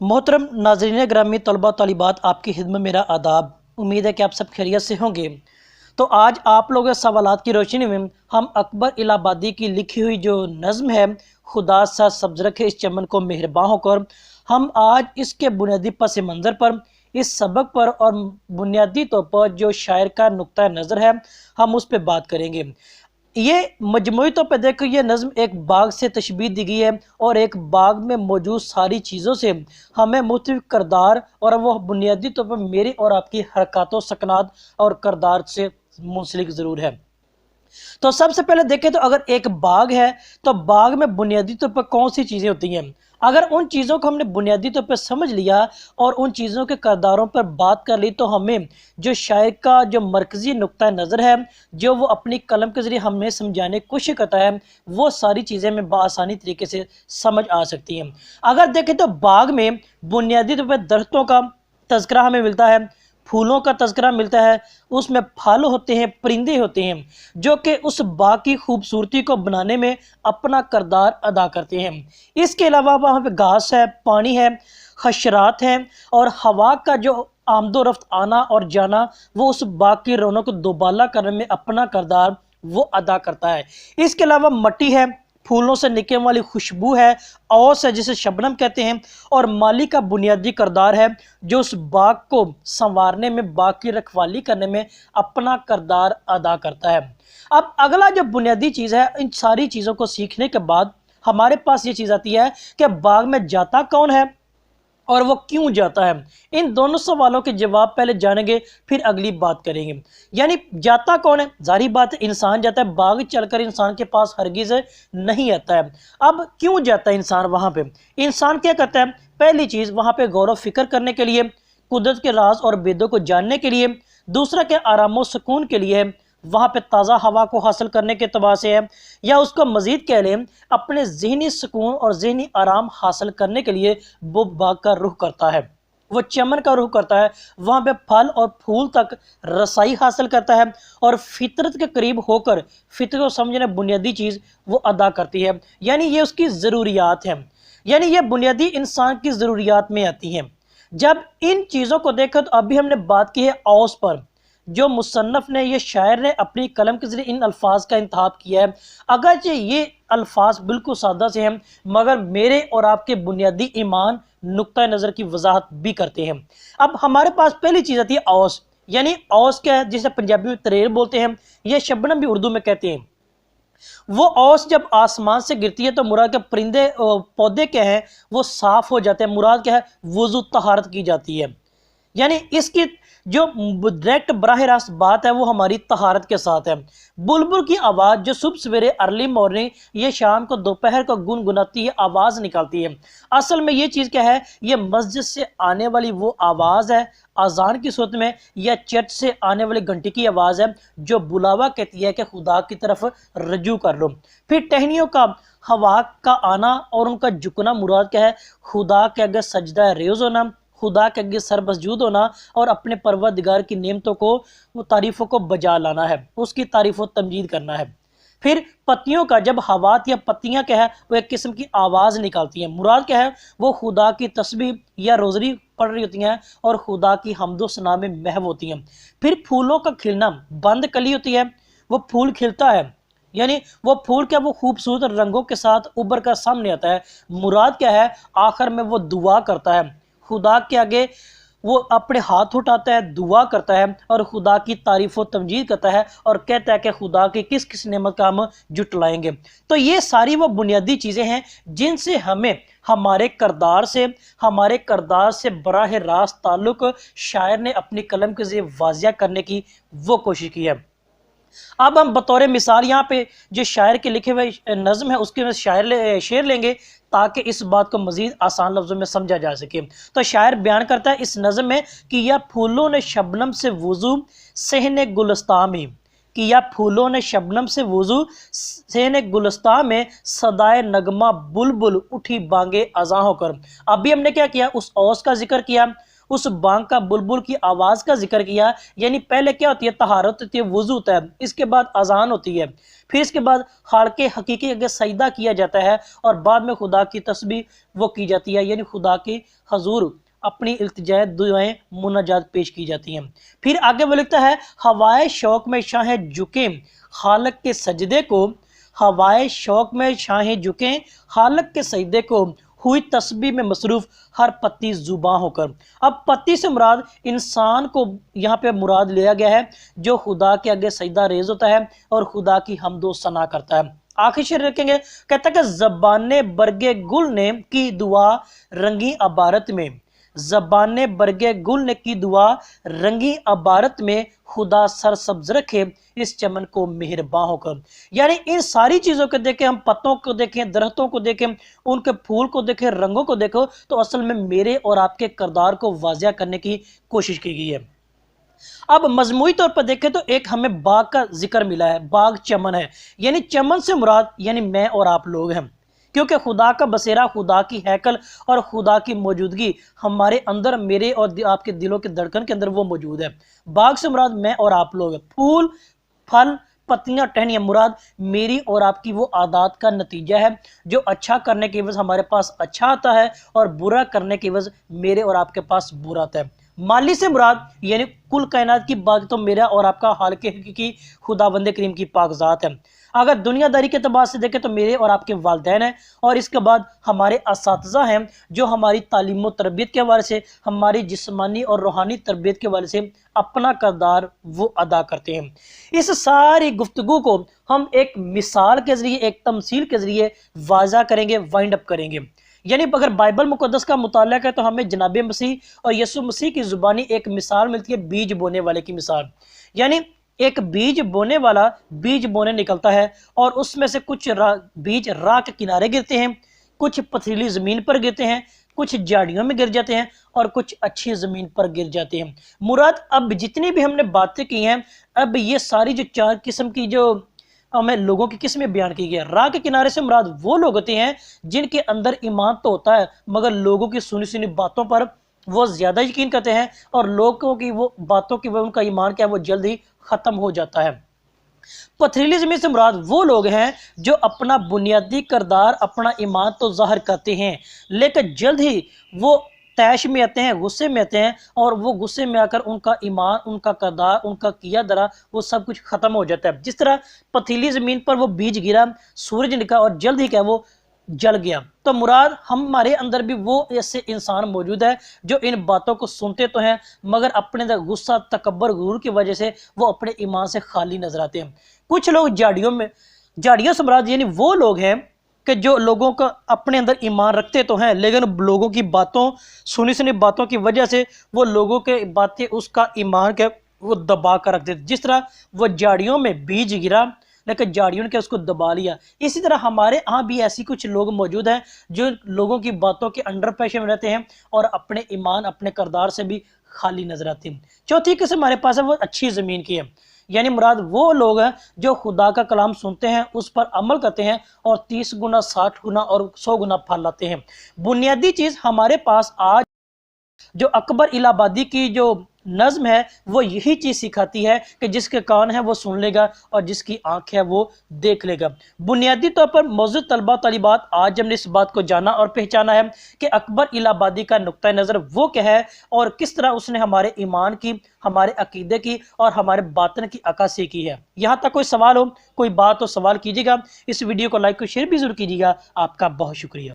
मोहतरम नाज़रीन ग्रामी तलबा तालिबात, आपकी खिदमत मेरा आदाब। उम्मीद है कि आप सब खैरियत से होंगे। तो आज आप लोगों के सवालात की रोशनी में हम अकबर इलाहाबादी की लिखी हुई जो नज़्म है, खुदा सा सब्ज़ रखे इस चमन को मेहरबान होकर, हम आज इसके बुनियादी पस मंज़र पर, इस सबक पर और बुनियादी तौर पर जो शायर का नुक्ता नज़र है, हम उस पर बात करेंगे। ये मजमूई तौर पर देखो, ये नज़्म एक बाग से तशबीह दी गई है और एक बाग में मौजूद सारी चीज़ों से हमें मुख्तलिफ करदार और वह बुनियादी तौर पर मेरी और आपकी हरकतों सकनात और करदार से मुंसलिक ज़रूर है। तो सबसे पहले देखें तो अगर एक बाग है तो बाग में बुनियादी तौर पर कौन सी चीज़ें होती हैं। अगर उन चीज़ों को हमने बुनियादी तौर पर समझ लिया और उन चीज़ों के करदारों पर बात कर ली, तो हमें जो शायर का जो मरकज़ी नुक्ता नज़र है, जो वो अपनी कलम के ज़रिए हमें समझाने की कोशिश करता है, वो सारी चीज़ें हमें बआसानी तरीके से समझ आ सकती हैं। अगर देखें तो बाग में बुनियादी तौर पर दरख्तों का तज़किरा हमें मिलता है, फूलों का तज़किरा मिलता है, उसमें फल होते हैं, परिंदे होते हैं, जो कि उस बाग की खूबसूरती को बनाने में अपना किरदार अदा करते हैं। इसके अलावा वहाँ पे घास है, पानी है, हशरात हैं और हवा का जो आमदो रफ्त आना और जाना, वो उस बाग की रौनक को दोबाला करने में अपना किरदार वो अदा करता है। इसके अलावा मट्टी है, फूलों से निकलने वाली खुशबू है, औस है जिसे शबनम कहते हैं, और माली का बुनियादी किरदार है जो उस बाग को संवारने में, बाग की रखवाली करने में अपना किरदार अदा करता है। अब अगला जो बुनियादी चीज़ है, इन सारी चीज़ों को सीखने के बाद हमारे पास ये चीज़ आती है कि बाग में जाता कौन है और वो क्यों जाता है। इन दोनों सवालों के जवाब पहले जानेंगे, फिर अगली बात करेंगे। यानी जाता कौन है, जारी बात है इंसान जाता है, बाग चलकर इंसान के पास हरगिज़ नहीं आता है। अब क्यों जाता है इंसान वहाँ पे? इंसान क्या करता है? पहली चीज़ वहाँ पे गौर व फिक्र करने के लिए, कुदरत के राज और बेदों को जानने के लिए। दूसरा क्या, आराम व सुकून के लिए है, वहाँ पे ताज़ा हवा को हासिल करने के तबा से है, या उसको मज़ीद कह लें अपने ज़हनी सुकून और ज़हनी आराम हासिल करने के लिए वो बाग का रुख करता है, वो चमन का रुख करता है, वहाँ पे फल और फूल तक रसाई हासिल करता है और फितरत के करीब होकर फितरत को समझने बुनियादी चीज़ वो अदा करती है। यानी ये उसकी ज़रूरियात है, यानी ये बुनियादी इंसान की ज़रूरियात में आती हैं। जब इन चीज़ों को देखा तो अभी हमने बात की है औस पर, जो मुसन्नफ़ ने, ये शायर ने अपनी कलम के ज़रिए इन अल्फाज का इंतखाब किया है। अगरचे ये अल्फाज बिल्कुल सादा से हैं, मगर मेरे और आपके बुनियादी ईमान नुक्ता नज़र की वजाहत भी करते हैं। अब हमारे पास पहली चीज़ आती है औस। यानी औस क्या है, जिसे पंजाबी में तरेर बोलते हैं, यह शबनम भी उर्दू में कहते हैं। वो औस जब आसमान से गिरती है तो मुराद के परिंदे पौधे क्या हैं, वो साफ़ हो जाते हैं। मुराद क्या है, वुज़ू तहारत की जाती है। यानी इसकी जो डायरेक्ट बराह रास्त बात है वो हमारी तहारत के साथ है। बुलबुल की आवाज़ जो सुबह सवेरे अर्ली मॉर्निंग, ये शाम को दोपहर को गुनगुनाती है, आवाज़ निकालती है। असल में ये चीज़ क्या है, ये मस्जिद से आने वाली वो आवाज़ है अजान की सूरत में, या चर्च से आने वाली घंटी की आवाज़ है जो बुलावा कहती है कि खुदा की तरफ रजू कर लो। फिर टहनियों का हवा का आना और उनका झुकना, मुराद क्या है, खुदा के आगे सजदा रेज़ होना, खुदा के आगे सर मसजूद होना और अपने परवरदिगार की नेमतों को, वो तारीफ़ों को बजा लाना है, उसकी तारीफ़ व तमजीद करना है। फिर पत्तियों का जब हवात या पत्तियां क्या है वो एक किस्म की आवाज़ निकालती हैं, मुराद क्या है, वो खुदा की तस्बीह या रोज़री पढ़ रही होती हैं और खुदा की हम्दो सना में महव होती हैं। फिर फूलों का खिलना, बंद कली होती है, वो फूल खिलता है, यानी वो फूल क्या, वो खूबसूरत रंगों के साथ उभर कर सामने आता है। मुराद क्या है, आखिर में वो दुआ करता है, खुदा के आगे वो अपने हाथ उठाता है, दुआ करता है और खुदा की तारीफ़ व तमजीद करता है और कहता है कि खुदा की किस किस नेमत का हम जुटलाएंगे। तो ये सारी वो बुनियादी चीज़ें हैं जिनसे हमें हमारे किरदार से बराह रास्त ताल्लुक़ शायर ने अपनी कलम के ज़रिए वाज़िया करने की वो कोशिश की है। अब हम बतौर मिसाल यहाँ पे जो शायर के लिखे हुए नज़्म है उसके शेर लेंगे ताकि इस बात को मज़ीद आसान लफ्ज़ों में समझा जा सके। तो शायर बयान करता है इस नज़्म में कि या फूलों ने शबनम से वुज़ू सहने गुलस्तां में, कि या फूलों ने शबनम से वुज़ू सहने गुलस्तां में, सदाए नगमा बुलबुल उठी बांगे अज़ां होकर। अभी हमने क्या किया, उस औस का जिक्र किया, اس بانگ کا بلبل کی آواز کا ذکر کیا. یعنی پہلے کیا ہوتی ہے؟ طہارت ہوتی ہے، وضو ہوتا ہے، اس کے بعد اذان ہوتی ہے، پھر اس کے بعد خالق حقیقی کے سجدہ کیا جاتا ہے، اور بعد میں خدا کی تسبیح وہ کی جاتی ہے، یعنی خدا کی حضور اپنی التجائے دعائیں مناجات پیش کی جاتی ہیں. پھر آگے وہ لکھتا ہے ہوائے شوق میں شاہیں جھکیں خالق کے سجدے کو، ہوائے شوق میں شاہیں جھکیں خالق کے سجدے کو، ہوئی تسبیح میں مصروف ہر پتی زباں ہو کر. اب پتی سے مراد انسان کو یہاں پہ مراد لیا گیا ہے جو خدا کے آگے سجدہ ریز ہوتا ہے اور خدا کی حمد و ثنا کرتا ہے. آخر شعر رکھیں گے، کہتا ہے کہ زبان برگ گل نے کی دعا رنگی عبارت میں، زبان برگ گل نے کی دعا رنگی عبارت میں، خدا سر سبز رکھے اس چمن کو مہرباں ہو کر. یعنی ان ساری چیزوں کو دیکھیں، ہم پتوں کو دیکھیں، درختوں کو دیکھیں، ان کے پھول کو دیکھیں، رنگوں کو دیکھو، تو اصل میں میرے اور آپ کے کردار کو واضح کرنے کی کوشش کی گئی ہے. اب مجموعی طور پر دیکھیں تو ایک ہمیں باغ کا ذکر ملا ہے، باغ چمن ہے، یعنی چمن سے مراد یعنی میں اور آپ لوگ ہیں، کیونکہ خدا کا بسیرا، خدا کی ہیکل اور خدا کی موجودگی ہمارے اندر، میرے اور آپ کے دلوں کے دھڑکن کے اندر وہ موجود ہے. باغ سے مراد میں اور آپ لوگ ہیں. پھول، پھل، پتیاں، ٹہنیاں مراد میری اور آپ کی وہ عادات کا نتیجہ ہے جو اچھا کرنے کی عوض ہمارے پاس اچھا آتا ہے اور برا کرنے کی عوض میرے اور آپ کے پاس برا آتا ہے. مالی سے مراد یعنی کل کائنات کی باغ تو میرا اور آپ کا خالق حقیقی خداوند کریم کی پاک ذات ہے. اگر دنیا داری کے اعتبار سے دیکھیں تو میرے اور آپ کے والدین ہیں، اور اس کے بعد ہمارے اساتذہ ہیں جو ہماری تعلیم و تربیت کے حوالے سے، ہماری جسمانی اور روحانی تربیت کے حوالے سے اپنا کردار وہ ادا کرتے ہیں. اس ساری گفتگو کو ہم ایک مثال کے ذریعے، ایک تمثیل کے ذریعے واضح کریں گے، وائنڈ اپ کریں گے. یعنی اگر بائبل مقدس کا مطالعہ کریں تو ہمیں جناب مسیح اور یسوع مسیح کی زبانی ایک مثال ملتی ہے، بیج بونے والے کی مثال. یعنی ایک بیج بونے والا بیج بونے نکلتا ہے، اور اس میں سے کچھ بیج راہ کے کنارے گرتے ہیں، کچھ پتھریلی زمین پر گرتے ہیں، کچھ جھاڑیوں میں گر جاتے ہیں، اور کچھ اچھی زمین پر گر جاتے ہیں. مراد اب جتنی بھی ہم نے باتیں کی ہیں، اب یہ ساری جو چار قسم کی جو ہمیں لوگوں کی قسمیں بیان کی گئی ہے. راہ کے کنارے سے مراد وہ لوگ ہوتے ہیں جن کے اندر ایمان تو ہوتا ہے مگر لوگوں کی سنی سنی باتوں پر وہ زیادہ یقین کرتے ہیں، اور لوگوں کی وہ باتوں کی ان کا ایمان کیا ہے وہ جلد ہی ختم ہو جاتا ہے. پتھریلی زمین سے مراد وہ لوگ ہیں جو اپنا بنیادی کردار، اپنا ایمان تو ظاہر کرتے ہیں لیکن جلد ہی وہ تیش میں آتے ہیں، غصے میں آتے ہیں، اور وہ غصے میں آ کر ان کا ایمان، ان کا کردار، ان کا کیا درا وہ سب کچھ ختم ہو جاتا ہے. جس طرح پتھریلی زمین پر وہ بیج گرا، سورج نکلا اور جلد ہی کیا وہ جل گیا. تو مراد ہمارے اندر بھی وہ ایسے انسان موجود ہے جو ان باتوں کو سنتے تو ہیں مگر اپنے اندر غصہ، تکبر، غرور کی وجہ سے وہ اپنے ایمان سے خالی نظر آتے ہیں. کچھ لوگ جھاڑیوں سے مراد یعنی وہ لوگ ہیں کہ جو لوگوں کا اپنے اندر ایمان رکھتے تو ہیں لیکن لوگوں کی باتوں، سنی باتوں کی وجہ سے وہ لوگوں کے باتیں اس کا ایمان کے وہ دبا کر رکھ دیتے. جس طرح وہ جھاڑیوں میں بیج گرا لیکن جھاڑیوں نے اس کو دبا لیا، اسی طرح ہمارے ہاں بھی ایسی کچھ لوگ موجود ہیں جو لوگوں کی باتوں کے انڈر پریشر میں رہتے ہیں اور اپنے ایمان، اپنے کردار سے بھی خالی نظر آتے ہیں. چوتھی قسم ہمارے پاس ہے وہ اچھی زمین کی ہے. یعنی مراد وہ لوگ ہیں جو خدا کا کلام سنتے ہیں، اس پر عمل کرتے ہیں اور 30 گنا، 60 گنا اور 100 گنا پھل لاتے ہیں. بنیادی چیز ہمارے پاس آج جو اکبر الہ آبادی کی جو نظم ہے وہ یہی چیز سکھاتی ہے کہ جس کے کان ہے وہ سن لے گا اور جس کی آنکھ ہے وہ دیکھ لے گا. بنیادی طور پر موجود طلبہ طالبات آج ہم نے اس بات کو جانا اور پہچانا ہے کہ اکبر الہ آبادی کا نقطہ نظر وہ کیا ہے اور کس طرح اس نے ہمارے ایمان کی، ہمارے عقیدے کی اور ہمارے باطن کی عکاسی کی ہے. یہاں تک کوئی سوال ہو، کوئی بات ہو، سوال کیجیے گا. اس ویڈیو کو لائک اور شیئر بھی ضرور کیجیے گا. آپ کا بہت شکریہ.